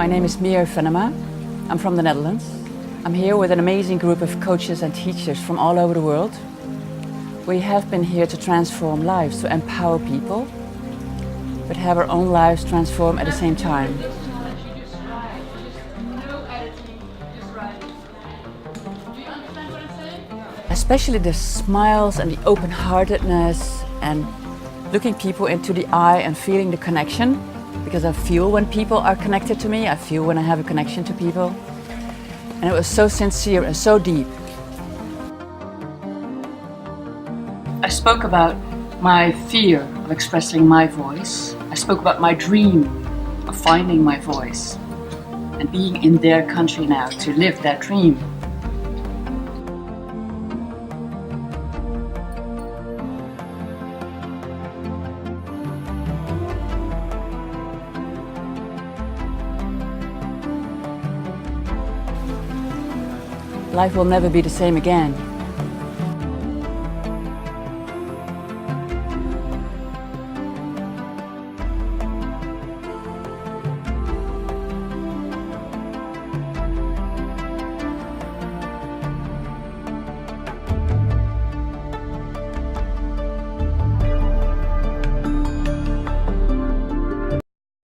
My name is Meer Fennema. I'm from the Netherlands. I'm here with an amazing group of coaches and teachers from all over the world. We have been here to transform lives, to empower people, but have our own lives transform at the same time. Especially the smiles and the open-heartedness and looking people into the eye and feeling the connection, because I feel when people are connected to me, I feel when I have a connection to people. And it was so sincere and so deep. I spoke about my fear of expressing my voice. I spoke about my dream of finding my voice and being in their country now to live that dream. Life will never be the same again.